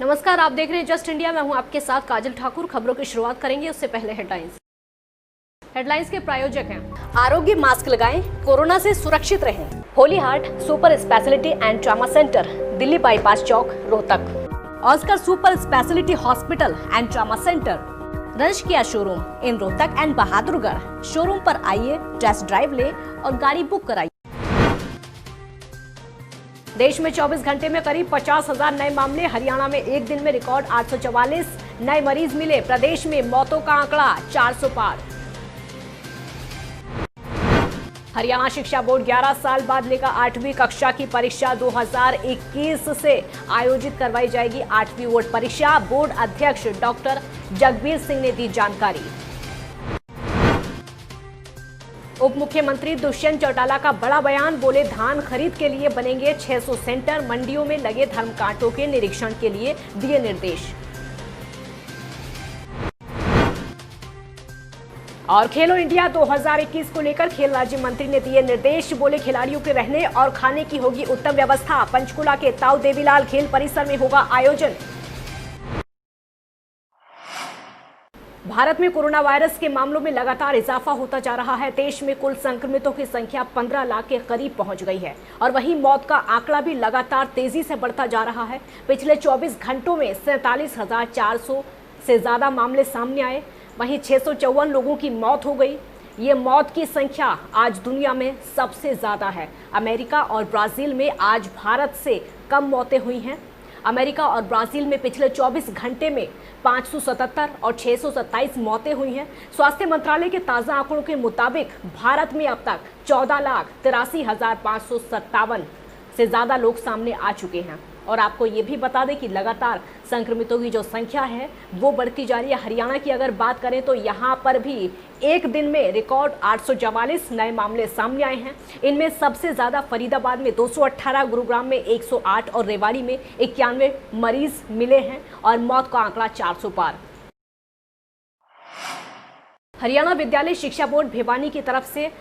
नमस्कार, आप देख रहे हैं जस्ट इंडिया। मैं हूं आपके साथ काजल ठाकुर। खबरों की शुरुआत करेंगे, उससे पहले हेडलाइंस के प्रायोजक हैं आरोग्य मास्क लगाएं, कोरोना से सुरक्षित रहें। Holy Heart super speciality and trauma centre, Delhi bypass Chowk, Rohtak. Oscar super speciality hospital and trauma centre, रंश Kia showroom in Rohtak and Bahadurgarh. Showroom पर आइए, टेस्ट ड्राइव लें और गाड़ी बुक कराइए। देश में 24 घंटे में करीब 50,000 नए मामले। हरियाणा में एक दिन में रिकॉर्ड 844 नए मरीज मिले। प्रदेश में मौतों का आंकड़ा 400 पार। हरियाणा शिक्षा बोर्ड 11 साल बाद लेगा 8वीं कक्षा की परीक्षा। 2021 से आयोजित करवाई जाएगी 8वीं बोर्ड परीक्षा। बोर्ड अध्यक्ष डॉक्टर जगबीर सिंह ने दी जानकारी। उप मुख्यमंत्री दुष्यंत चौटाला का बड़ा बयान, बोले धान खरीद के लिए बनेंगे 600 सेंटर। मंडियों में लगे धर्मकांटों के निरीक्षण के लिए दिए निर्देश। और खेलो इंडिया 2021 को लेकर खेल राज्य मंत्री ने दिए निर्देश, बोले खिलाड़ियों के रहने और खाने की होगी उत्तम व्यवस्था। पंचकुला के ताऊ देवीलाल खेल परिसर में होगा आयोजन। भारत में कोरोना वायरस के मामलों में लगातार इजाफा होता जा रहा है। देश में कुल संक्रमितों की संख्या 15 लाख के करीब पहुंच गई है और वहीं मौत का आंकड़ा भी लगातार तेजी से बढ़ता जा रहा है। पिछले 24 घंटों में 47,400 से ज्यादा मामले सामने आए। वहीं 654 लोगों की मौत हो गई। ये मौत की संख्या आज दुनिया में सबसे ज्यादा है। अमेरिका और ब्राजील में आज भारत से कम मौतें हुई हैं। अमेरिका और ब्राजील में पिछले 24 घंटे में 577 और 627 मौतें हुई हैं। स्वास्थ्य मंत्रालय के ताज़ा आंकड़ों के मुताबिक भारत में अब तक 14,83,557 से ज़्यादा लोग सामने आ चुके हैं। और आपको ये भी बता दें कि लगातार संक्रमितों की जो संख्या है वो बढ़ती जा रही है। हरियाणा की अगर बात करें तो यहाँ पर भी एक दिन में रिकॉर्ड 844 नए मामले सामने आए हैं। इनमें सबसे ज़्यादा फरीदाबाद में 218, गुरुग्राम में 108 और रेवाड़ी में 91 मरीज मिले हैं और मौत का आंकड़ा 400 पार। हरियाणा विद्यालय शिक्षा बोर्ड भिवानी की तरफ से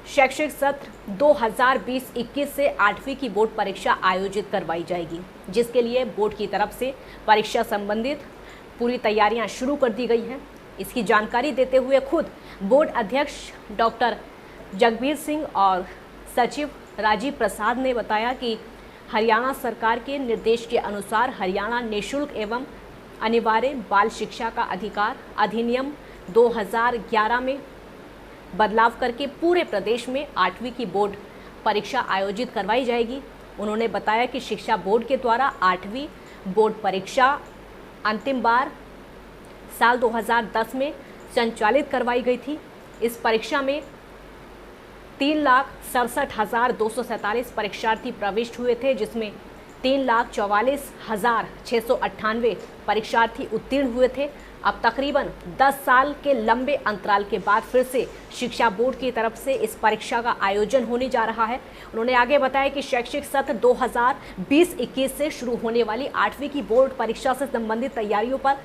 शैक्षिक सत्र 2020-21 से 8वीं की बोर्ड परीक्षा आयोजित करवाई जाएगी, जिसके लिए बोर्ड की तरफ से परीक्षा संबंधित पूरी तैयारियां शुरू कर दी गई हैं। इसकी जानकारी देते हुए खुद बोर्ड अध्यक्ष डॉक्टर जगबीर सिंह और सचिव राजीव प्रसाद ने बताया कि हरियाणा सरकार के निर्देश के अनुसार हरियाणा निःशुल्क एवं अनिवार्य बाल शिक्षा का अधिकार अधिनियम 2011 में बदलाव करके पूरे प्रदेश में 8वीं की बोर्ड परीक्षा आयोजित करवाई जाएगी। उन्होंने बताया कि शिक्षा बोर्ड के द्वारा 8वीं बोर्ड परीक्षा अंतिम बार साल 2010 में संचालित करवाई गई थी। इस परीक्षा में 3,67,247 परीक्षार्थी प्रविष्ट हुए थे, जिसमें 3,44,698 परीक्षार्थी उत्तीर्ण हुए थे। अब तकरीबन 10 साल के लंबे अंतराल के बाद फिर से शिक्षा बोर्ड की तरफ से इस परीक्षा का आयोजन होने जा रहा है। उन्होंने आगे बताया कि शैक्षिक सत्र 2020-21 से शुरू होने वाली 8वीं की बोर्ड परीक्षा से संबंधित तैयारियों पर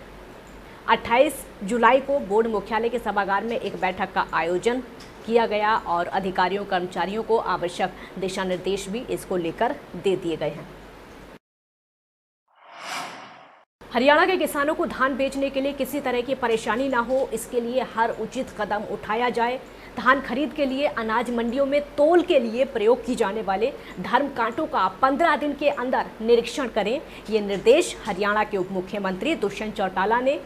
28 जुलाई को बोर्ड मुख्यालय के सभागार में एक बैठक का आयोजन किया गया और अधिकारियों कर्मचारियों को आवश्यक दिशा निर्देश भी इसको लेकर दे दिए गए हैं। हरियाणा के किसानों को धान बेचने के लिए किसी तरह की परेशानी ना हो, इसके लिए हर उचित कदम उठाया जाए। धान खरीद के लिए अनाज मंडियों में तौल के लिए प्रयोग की जाने वाले धर्मकांटों का 15 दिन के अंदर निरीक्षण करें। ये निर्देश हरियाणा के उप मुख्यमंत्री दुष्यंत चौटाला ने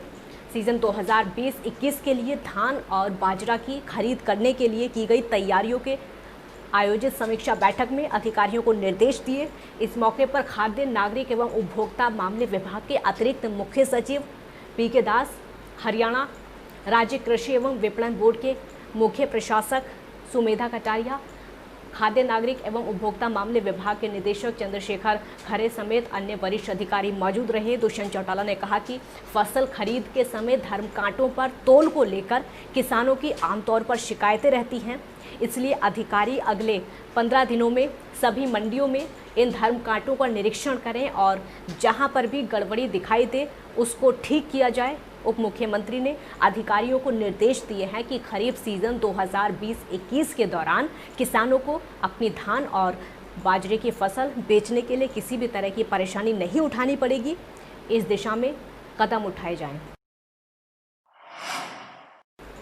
सीजन 2020-21 के लिए धान और बाजरा की खरीद करने के लिए की गई तैयारियों के आयोजित समीक्षा बैठक में अधिकारियों को निर्देश दिए। इस मौके पर खाद्य नागरिक एवं उपभोक्ता मामले विभाग के अतिरिक्त मुख्य सचिव पीके दास, हरियाणा राज्य कृषि एवं विपणन बोर्ड के मुख्य प्रशासक सुमेधा कटारिया, खाद्य नागरिक एवं उपभोक्ता मामले विभाग के निदेशक चंद्रशेखर खरे समेत अन्य वरिष्ठ अधिकारी मौजूद रहे। दुष्यंत चौटाला ने कहा कि फसल खरीद के समय धर्मकांटों पर तौल को लेकर किसानों की आमतौर पर शिकायतें रहती हैं, इसलिए अधिकारी अगले 15 दिनों में सभी मंडियों में इन धर्मकांटों का निरीक्षण करें और जहां पर भी गड़बड़ी दिखाई दे उसको ठीक किया जाए। उप मुख्यमंत्री ने अधिकारियों को निर्देश दिए हैं कि खरीफ सीजन 2020-21 के दौरान किसानों को अपनी धान और बाजरे की फसल बेचने के लिए किसी भी तरह की परेशानी नहीं उठानी पड़ेगी। इस दिशा में कदम उठाए जाएं।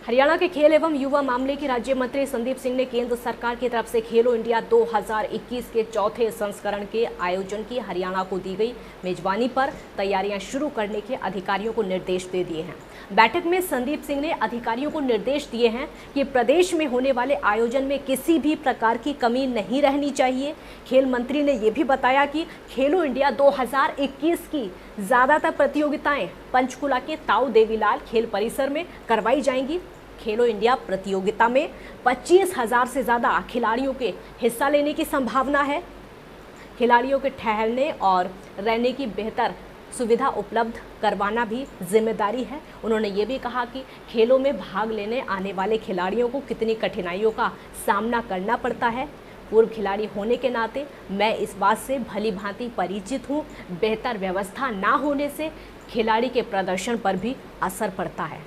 हरियाणा के खेल एवं युवा मामले के राज्य मंत्री संदीप सिंह ने केंद्र सरकार की तरफ से खेलो इंडिया 2021 के चौथे संस्करण के आयोजन की हरियाणा को दी गई मेजबानी पर तैयारियां शुरू करने के अधिकारियों को निर्देश दे दिए हैं। बैठक में संदीप सिंह ने अधिकारियों को निर्देश दिए हैं कि प्रदेश में होने वाले आयोजन में किसी भी प्रकार की कमी नहीं रहनी चाहिए। खेल मंत्री ने यह भी बताया कि खेलो इंडिया 2021 की ज़्यादातर प्रतियोगिताएं पंचकुला के ताऊ देवीलाल खेल परिसर में करवाई जाएंगी। खेलो इंडिया प्रतियोगिता में 25,000 से ज़्यादा खिलाड़ियों के हिस्सा लेने की संभावना है। खिलाड़ियों के ठहरने और रहने की बेहतर सुविधा उपलब्ध करवाना भी जिम्मेदारी है। उन्होंने ये भी कहा कि खेलों में भाग लेने आने वाले खिलाड़ियों को कितनी कठिनाइयों का सामना करना पड़ता है। पूर्व खिलाड़ी होने के नाते मैं इस बात से भली भांति परिचित हूँ, बेहतर व्यवस्था ना होने से खिलाड़ी के प्रदर्शन पर भी असर पड़ता है।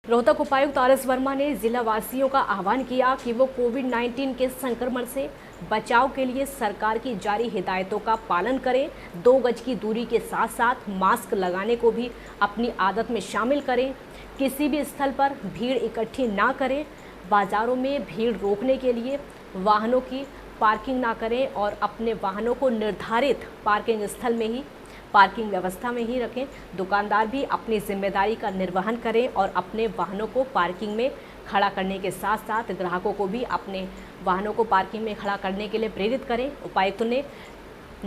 रोहतक उपायुक्त आर.एस. वर्मा ने जिला वासियों का आह्वान किया कि वो कोविड-19 के संक्रमण से बचाव के लिए सरकार की जारी हिदायतों का पालन करें। 2 गज की दूरी के साथ साथ मास्क लगाने को भी अपनी आदत में शामिल करें। किसी भी स्थल पर भीड़ इकट्ठी ना करें। बाज़ारों में भीड़ रोकने के लिए वाहनों की पार्किंग ना करें और अपने वाहनों को निर्धारित पार्किंग स्थल में ही पार्किंग व्यवस्था में ही रखें। दुकानदार भी अपनी जिम्मेदारी का निर्वहन करें और अपने वाहनों को पार्किंग में खड़ा करने के साथ साथ ग्राहकों को भी अपने वाहनों को पार्किंग में खड़ा करने के लिए प्रेरित करें। उपायुक्त ने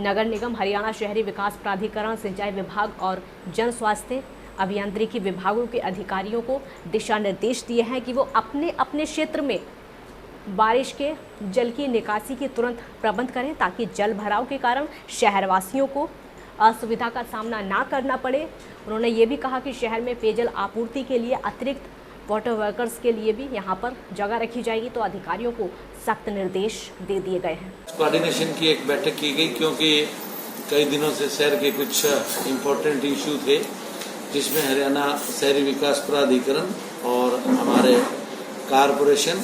नगर निगम, हरियाणा शहरी विकास प्राधिकरण, सिंचाई विभाग और जन स्वास्थ्य अभियांत्रिकी विभागों के अधिकारियों को दिशा निर्देश दिए हैं कि वो अपने अपने क्षेत्र में बारिश के जल की निकासी की तुरंत प्रबंध करें ताकि जल भराव के कारण शहरवासियों को असुविधा का सामना ना करना पड़े। उन्होंने ये भी कहा कि शहर में पेयजल आपूर्ति के लिए अतिरिक्त वाटर वर्कर्स के लिए भी यहाँ पर जगह रखी जाएगी, तो अधिकारियों को सख्त निर्देश दे दिए गए हैं। कोऑर्डिनेशन की एक बैठक की गई क्योंकि कई दिनों से शहर के कुछ इम्पोर्टेंट इशू थे जिसमें हरियाणा शहरी विकास प्राधिकरण और हमारे corporation,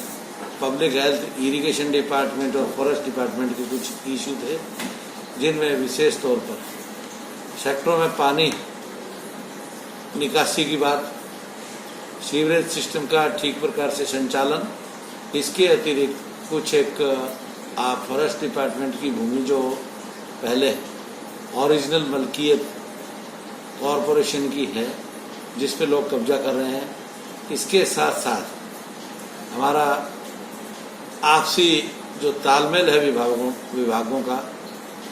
public health, irrigation department और फॉरेस्ट डिपार्टमेंट के कुछ इशू थे जिनमें विशेष तौर पर सेक्टरों में पानी निकासी की बात, सीवरेज सिस्टम का ठीक प्रकार से संचालन, इसके अतिरिक्त कुछ एक फॉरेस्ट डिपार्टमेंट की भूमि जो पहले ओरिजिनल मलकियत कॉरपोरेशन की है जिस पे लोग कब्जा कर रहे हैं, इसके साथ साथ हमारा आपसी जो तालमेल है विभागों का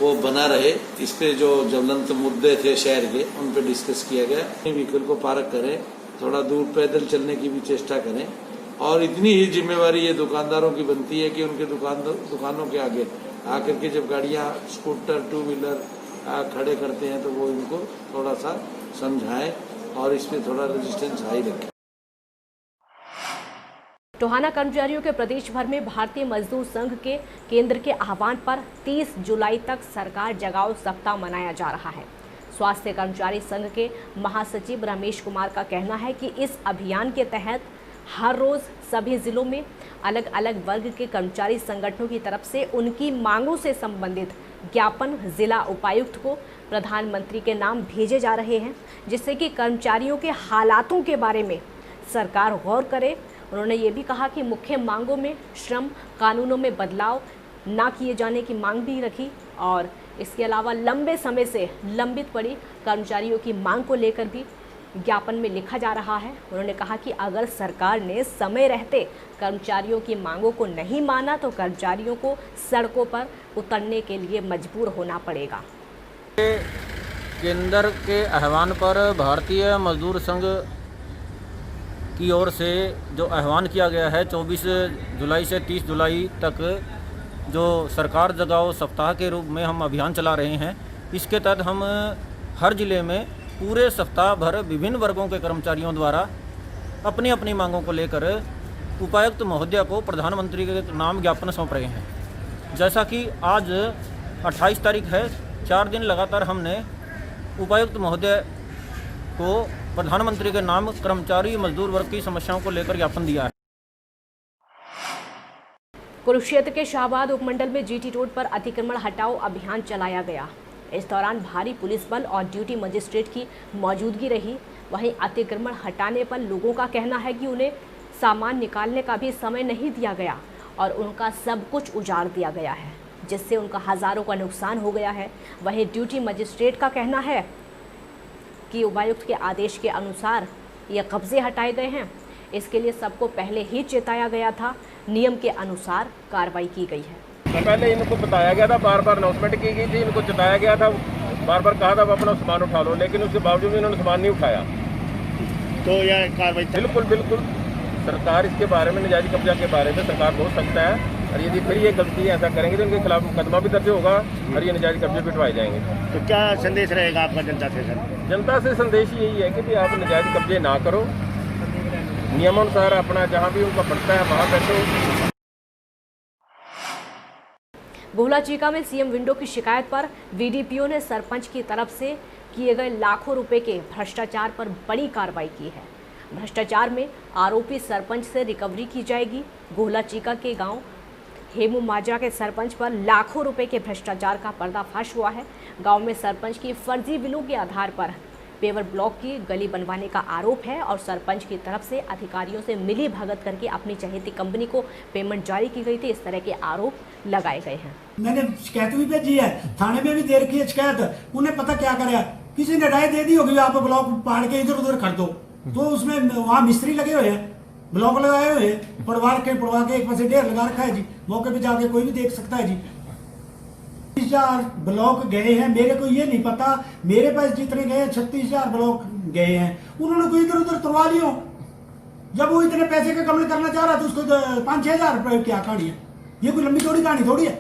वो बना रहे, इस पे जो ज्वलंत मुद्दे थे शहर के उन पे डिस्कस किया गया। व्हीकल को पार्क करें, थोड़ा दूर पैदल चलने की भी चेष्टा करें और इतनी ही जिम्मेवारी ये दुकानदारों की बनती है कि उनके दुकानों के आगे आकर के जब गाड़ियां, स्कूटर, 2 व्हीलर खड़े करते हैं तो वो इनको थोड़ा सा समझाएं और इसमें थोड़ा रेजिस्टेंस हाई रखें। टोहाना कर्मचारियों के प्रदेश भर में भारतीय मजदूर संघ के केंद्र के आह्वान पर 30 जुलाई तक सरकार जगाओ सप्ताह मनाया जा रहा है। स्वास्थ्य कर्मचारी संघ के महासचिव रमेश कुमार का कहना है कि इस अभियान के तहत हर रोज सभी जिलों में अलग अलग वर्ग के कर्मचारी संगठनों की तरफ से उनकी मांगों से संबंधित ज्ञापन जिला उपायुक्त को प्रधानमंत्री के नाम भेजे जा रहे हैं, जिससे कि कर्मचारियों के हालातों के बारे में सरकार गौर करे। उन्होंने ये भी कहा कि मुख्य मांगों में श्रम कानूनों में बदलाव ना किए जाने की मांग भी रखी और इसके अलावा लंबे समय से लंबित पड़ी कर्मचारियों की मांग को लेकर भी ज्ञापन में लिखा जा रहा है। उन्होंने कहा कि अगर सरकार ने समय रहते कर्मचारियों की मांगों को नहीं माना तो कर्मचारियों को सड़कों पर उतरने के लिए मजबूर होना पड़ेगा। केंद्र के आह्वान पर भारतीय मजदूर संघ की ओर से जो आह्वान किया गया है 24 जुलाई से 30 जुलाई तक जो सरकार जगाओ सप्ताह के रूप में हम अभियान चला रहे हैं, इसके तहत हम हर जिले में पूरे सप्ताह भर विभिन्न वर्गों के कर्मचारियों द्वारा अपनी अपनी मांगों को लेकर उपायुक्त महोदय को प्रधानमंत्री के नाम ज्ञापन सौंप रहे हैं। जैसा कि आज 28 तारीख है, 4 दिन लगातार हमने उपायुक्त महोदय को प्रधानमंत्री के नाम कर्मचारी मजदूर वर्ग की समस्याओं को लेकर ज्ञापन दिया है। कुरुक्षेत्र के शाहबाद उपमंडल में जीटी रोड पर अतिक्रमण हटाओ अभियान चलाया गया। इस दौरान भारी पुलिस बल और ड्यूटी मजिस्ट्रेट की मौजूदगी रही। वहीं अतिक्रमण हटाने पर लोगों का कहना है कि उन्हें सामान निकालने का भी समय नहीं दिया गया और उनका सब कुछ उजाड़ दिया गया है, जिससे उनका हज़ारों का नुकसान हो गया है। वहीं ड्यूटी मजिस्ट्रेट का कहना है कि उपायुक्त के आदेश के अनुसार ये कब्जे हटाए गए हैं। इसके लिए सबको पहले ही चेताया गया था। नियम के अनुसार कार्रवाई की गई है। तो पहले इनको बताया गया था, बार बार अनाउंसमेंट की गई थी, इनको चेताया गया था, बार बार कहा था अपना सामान उठा लो, लेकिन उसके बावजूद भी इन्होंने सामान नहीं उठाया। तो यह कार्रवाई बिल्कुल बिल्कुल सरकार इसके बारे में, नजायज कब्जा के बारे में सरकार सोच सकता है, और यदि फिर ये गलती ऐसा करेंगे तो इनके खिलाफ मुकदमा भी दर्ज होगा और ये नजायज कब्जे भी उठवाए जाएंगे। तो क्या संदेश रहेगा आपका जनता से सर? जनता से संदेश यही है कि भी आप नजायज कब्जे ना करो, नियमानुसार अपना जहाँ भी उनका पड़ता है वहाँ बैठो। गोहला चीका में सीएम विंडो की शिकायत पर वीडीपीओ ने सरपंच की तरफ से किए गए लाखों रुपए के भ्रष्टाचार पर बड़ी कार्रवाई की है। भ्रष्टाचार में आरोपी सरपंच से रिकवरी की जाएगी। गोहला चीका के गांव हेमू माजरा के सरपंच पर लाखों रुपए के भ्रष्टाचार का पर्दाफाश हुआ है। गांव में सरपंच की फर्जी बिलों के आधार पर पेवर ब्लॉक की गली बनवाने का आरोप है और सरपंच की तरफ से अधिकारियों से मिली भगत करके अपनी चहेती कंपनी को पेमेंट जारी की गई थी। इस तरह के आरोप लगाए गए हैं। मैंने शिकायत भी भेजी है, थाने में भी दे रखी है शिकायत। उन्हें पता क्या करे, किसी ने राय दे दी होगी आप ब्लॉक पहाड़ के इधर उधर कर दो, तो उसमें वहाँ मिस्त्री लगे हुए हैं, ब्लॉक लगाए हुए हैं, पड़वा के एक पासे ढेर लगा रखा है जी। मौके पे जाके कोई भी देख सकता है जी। 36,000 ब्लॉक गए हैं, मेरे को ये नहीं पता, मेरे पास जितने गए 36,000 ब्लॉक गए हैं, उन्होंने कोई इधर उधर तुड़वा लियो। जब वो इतने पैसे का कमल करना चाह रहा तो उसको 5-6 हजार रुपए क्या कहानी है? ये कोई लंबी चौड़ी कहानी थोड़ी है।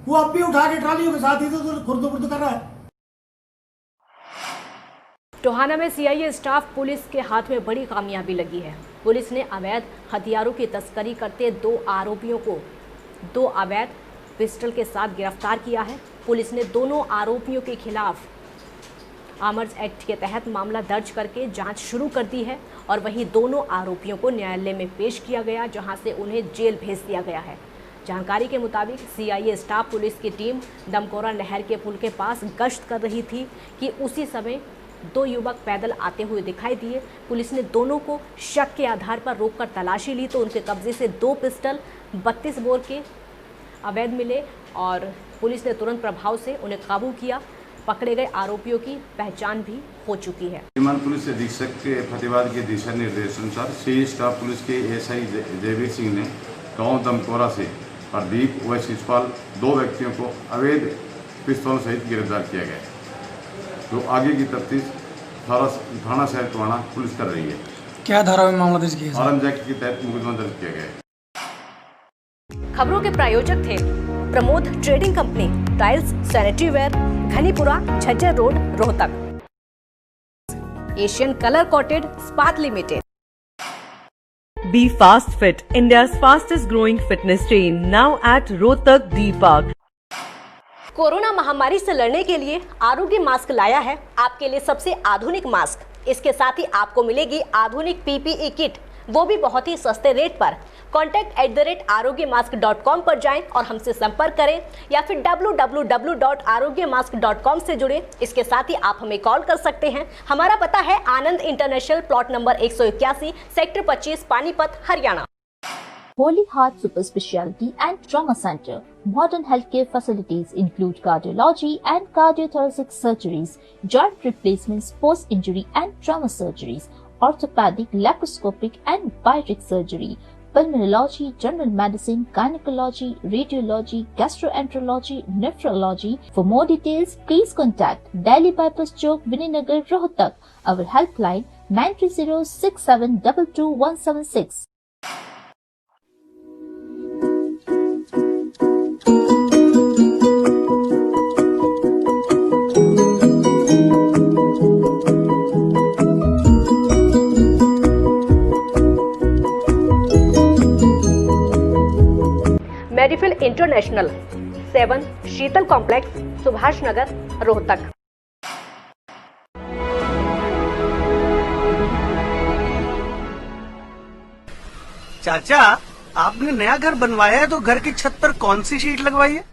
वो अब भी उठा के ट्रालियों के साथ इधर उधर खुर्द कर रहा है। टोहाना में सीआईए स्टाफ पुलिस के हाथ में बड़ी कामयाबी लगी है। पुलिस ने अवैध हथियारों की तस्करी करते 2 आरोपियों को 2 अवैध पिस्टल के साथ गिरफ्तार किया है। पुलिस ने दोनों आरोपियों के खिलाफ आर्म्स एक्ट के तहत मामला दर्ज करके जांच शुरू कर दी है और वहीं दोनों आरोपियों को न्यायालय में पेश किया गया, जहां से उन्हें जेल भेज दिया गया है। जानकारी के मुताबिक सीआईए स्टाफ पुलिस की टीम दमकोरा नहर के पुल के पास गश्त कर रही थी कि उसी समय 2 युवक पैदल आते हुए दिखाई दिए। पुलिस ने दोनों को शक के आधार पर रोककर तलाशी ली तो उनके कब्जे से 2 पिस्टल 32 बोर के अवैध मिले और पुलिस ने तुरंत प्रभाव से उन्हें काबू किया। पकड़े गए आरोपियों की पहचान भी हो चुकी है। पुलिस अधीक्षक के प्रतिवाद के दिशा निर्देशानुसार सीआईए स्टाफ पुलिस के एसआई जयवीर सिंह ने गांव दमकोरा से प्रदीप व शिषपाल 2 व्यक्तियों को अवैध पिस्तौल सहित गिरफ्तार किया गया, जो आगे की तफ्तीश थाना शहर टोहाना पुलिस कर रही है। क्या धारा में मामला दर्ज किया? आर्म्स एक्ट के तहत मुकदमा दर्ज किया गया है। खबरों के प्रायोजक थे Pramod trading company, tiles, sanitary ware, Ghanipura, Jhajjar road, Rohtak. Asian colour coated Ispat limited. Be Fast Fit, India's fastest growing fitness chain, now at Rohtak D Park. Corona महामारी से लड़ने के लिए आरोग्य मास्क लाया है आपके लिए सबसे आधुनिक मास्क। इसके साथ ही आपको मिलेगी आधुनिक पीपीई किट, वो भी बहुत ही सस्ते रेट पर। contact@arogyamask.com पर जाएं और हमसे संपर्क करें या फिर www.arogyamask.com से जुड़ें। इसके साथ ही आप हमें कॉल कर सकते हैं। हमारा पता है Anand international, plot number 181, sector 25, Panipat, Haryana. Holy Heart Super Speciality and Trauma Center. Modern healthcare facilities include cardiology and cardiothoracic surgeries, joint replacements, post-injury and trauma surgeries, orthopedic, laparoscopic and bariatric surgery, pulmonology, general medicine, gynecology, radiology, gastroenterology, nephrology. For more details, please contact Delhi Bypass Chowk, Vininagar, Rohtak. Our helpline 93067222176. Medifil international 7 Sheetal complex, Subhash Nagar, Rohtak. चाचा, आपने नया घर बनवाया है तो घर की छत पर कौन सी शीट लगवाई है?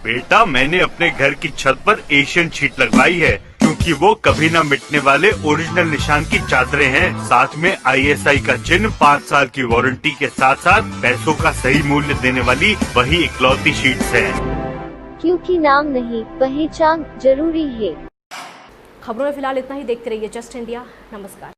बेटा मैंने अपने घर की छत पर एशियन शीट लगवाई है क्योंकि वो कभी न मिटने वाले ओरिजिनल निशान की चादरें हैं। साथ में ISI का चिन्ह, 5 साल की वारंटी के साथ साथ पैसों का सही मूल्य देने वाली वही इकलौती शीट्स है। क्योंकि नाम नहीं पहचान जरूरी है। खबरों में फिलहाल इतना ही। देखते रहिए जस्ट इंडिया। नमस्कार।